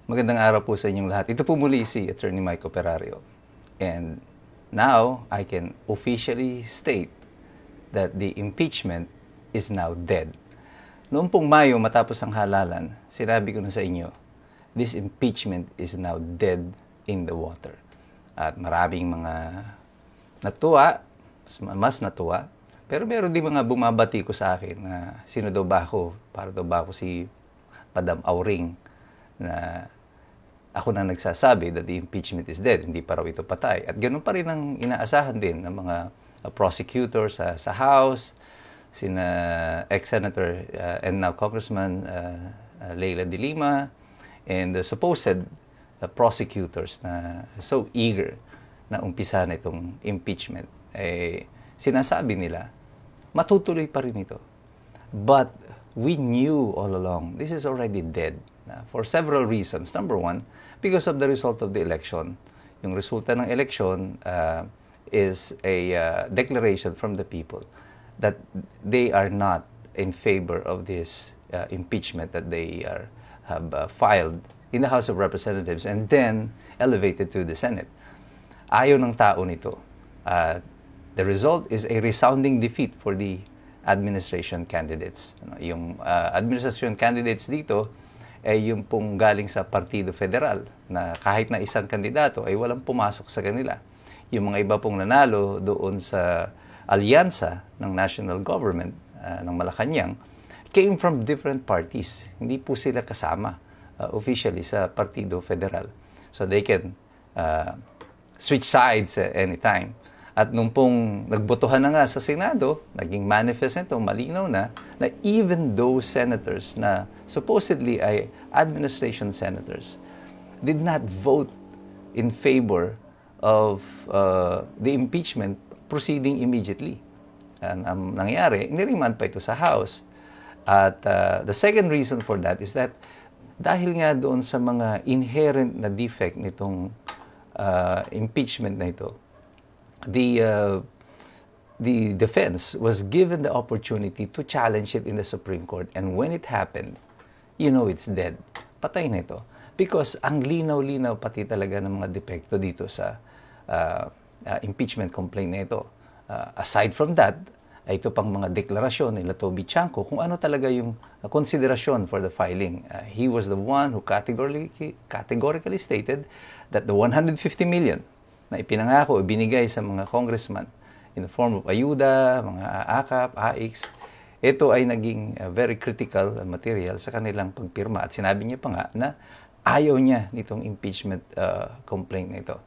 Magandang araw po sa inyong lahat. Ito po muli si Attorney Mike Operario. And now, I can officially state that the impeachment is now dead. Noong pong Mayo, matapos ang halalan, sinabi ko na sa inyo, this impeachment is now dead in the water. At maraming mga natuwa, mas natuwa, pero meron din mga bumabati ko sa akin na sino daw ba ako, para daw ba ako si Padam Auring, na ako na nagsasabi that the impeachment is dead, hindi pa raw ito patay. At ganoon pa rin ang inaasahan din ng mga prosecutors sa House, sina ex-senator and now Congressman Leila de Lima, and the supposed prosecutors na so eager na umpisa na itong impeachment. Sinasabi nila, matutuloy pa rin ito. But we knew all along, this is already dead. For several reasons. Number one, because of the result of the election. Yung resulta ng election is a declaration from the people that they are not in favor of this impeachment that they have filed in the House of Representatives and then elevated to the Senate. Ayaw ng tao nito. The result is a resounding defeat for the administration candidates. Yung administration candidates dito ay yung pong galing sa Partido Federal na kahit na isang kandidato ay walang pumasok sa kanila. Yung mga iba pong nanalo doon sa alyansa ng national government ng Malacanang came from different parties. Hindi po sila kasama officially sa Partido Federal. So they can switch sides anytime. At nung pong nagbotohan na nga sa Senado, naging manifest nito, malinaw na even those senators na supposedly ay administration senators did not vote in favor of the impeachment proceeding immediately. Ang nangyari, niriman pa ito sa House. At the second reason for that is that dahil nga doon sa mga inherent na defect nitong impeachment na ito, the defense was given the opportunity to challenge it in the Supreme Court. And when it happened, you know it's dead. Patay na ito. Because ang linaw-linaw pati talaga ng mga depekto dito sa impeachment complaint na ito. Aside from that, ito pang mga deklarasyon nila Toby Chanco kung ano talaga yung konsiderasyon for the filing. He was the one who categorically stated that the 150 million na ipinangako, ibinigay sa mga congressman in the form of ayuda, mga AKAP, AIX, ito ay naging very critical material sa kanilang pagpirma. At sinabi niya pa nga na ayaw niya nitong impeachment complaint na ito.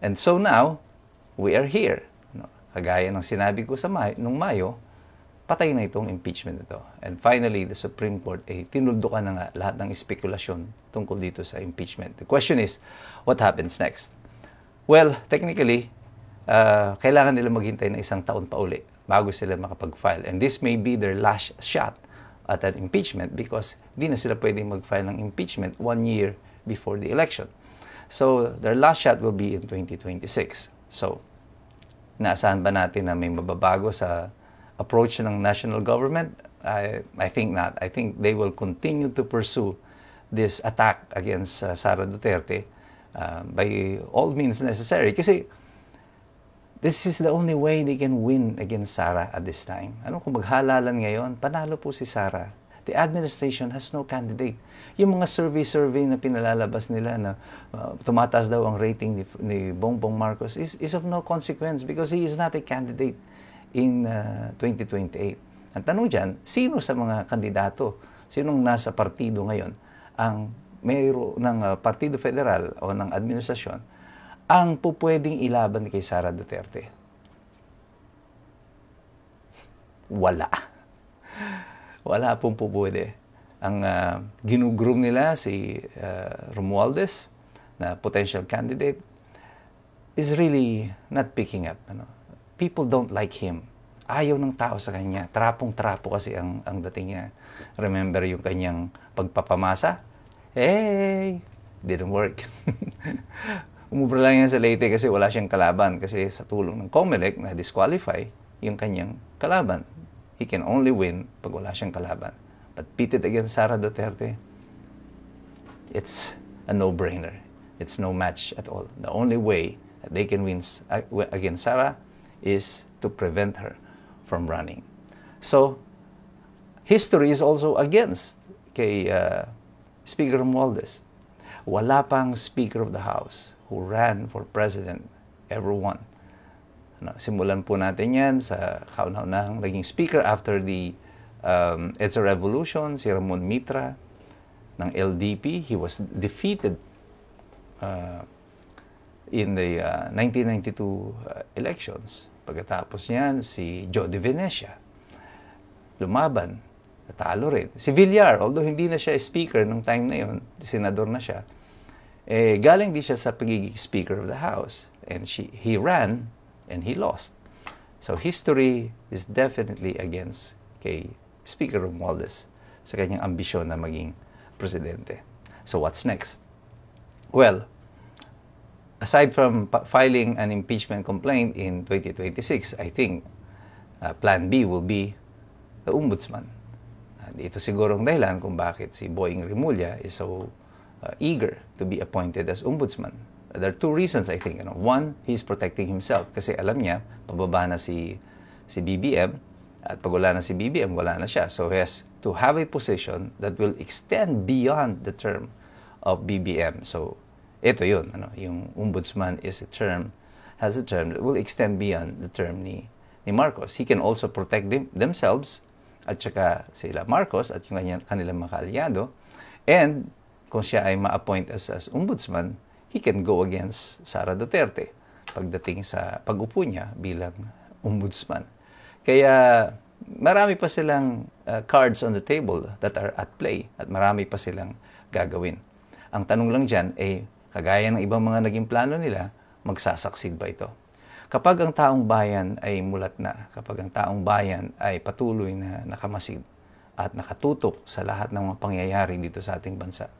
And so now, we are here. Kagaya ng sinabi ko nung Mayo, patay na itong impeachment ito. And finally, the Supreme Court tinuldukan na nga lahat ng espekulasyon tungkol dito sa impeachment. The question is, what happens next? Well, technically, kailangan nila maghintay ng isang taon pa uli bago sila makapag-file. And this may be their last shot at an impeachment because di na sila pwedeng mag-file ng impeachment 1 year before the election. So, their last shot will be in 2026. So, inaasahan ba natin na may mababago sa approach ng national government? I think not. I think they will continue to pursue this attack against Sara Duterte by all means necessary. Kasi this is the only way they can win against Sara at this time. Kung maghalalan ngayon, panalo po si Sara. The administration has no candidate. Yung mga survey na pinalalabas nila na tumataas daw ang rating ni Bongbong Marcos is of no consequence because he is not a candidate in 2028. Ang tanong dyan, sino sa mga kandidato, sinong nasa partido ngayon ang mayroon ng Partido Federal o ng administrasyon ang pupwedeng ilaban kay Sara Duterte? Wala. Wala pong pupwede. Ang ginugroom nila si Romualdez na potential candidate is really not picking up. People don't like him. Ayaw ng tao sa kanya. Trapong-trapo kasi ang dating niya. Remember yung kanyang pagpapamasa? Hey! Didn't work. Umubra lang yan sa Leyte kasi wala siyang kalaban. Kasi sa tulong ng COMELEC na disqualify yung kanyang kalaban. He can only win pag wala siyang kalaban. But pitted against Sara Duterte, it's a no-brainer. It's no match at all. The only way that they can win against Sara is to prevent her from running. So, history is also against kay Speaker Romualdez. Wala pang Speaker of the House who ran for President ever won. Simulan po natin yan sa kauna-unahang naging Speaker after the EDSA Revolution, si Ramon Mitra ng LDP. He was defeated in the 1992 elections. Pagkatapos niyan, si Joe De Venecia lumaban, natalo rin. Si Villar, although hindi na siya speaker nung time na yun, senador na siya, galing di siya sa pagiging Speaker of the House. And he ran and he lost. So history is definitely against kay Speaker Romualdez sa kanyang ambisyon na maging presidente. So what's next? Well, aside from filing an impeachment complaint in 2026, I think Plan B will be the Ombudsman. Ito siguro ang dahilan kung bakit si Boying Rimulya is so eager to be appointed as Ombudsman. There are two reasons, I think. One, he's protecting himself kasi alam niya, pababa na si BBM at pag wala na si BBM, wala na siya. So he has to have a position that will extend beyond the term of BBM. So ito yun, yung Ombudsman has a term that will extend beyond the term ni Marcos. He can also protect themselves at saka sila Marcos at yung kanilang mga kaalyado. And kung siya ay ma-appoint as Ombudsman, he can go against Sara Duterte pagdating sa pag-upo niya bilang Ombudsman. Kaya marami pa silang cards on the table that are at play at marami pa silang gagawin. Ang tanong lang dyan ay, kagaya ng ibang mga naging plano nila, magsasucceed ba ito? Kapag ang taong bayan ay mulat na, kapag ang taong bayan ay patuloy na nakamasid at nakatutok sa lahat ng mga pangyayari dito sa ating bansa,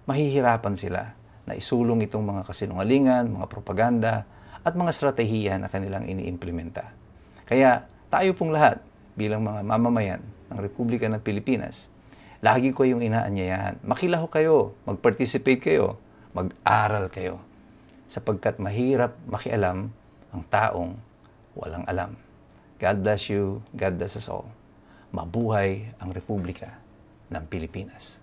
mahihirapan sila na isulong itong mga kasinungalingan, mga propaganda, at mga estratehiya na kanilang iniimplementa. Kaya tayo pong lahat bilang mga mamamayan ng Republika ng Pilipinas, lagi ko yung inaanyayahan. Makilaho kayo, mag-participate kayo, mag-aral kayo, sapagkat mahirap makialam ang taong walang alam. God bless you. God bless us all. Mabuhay ang Republika ng Pilipinas.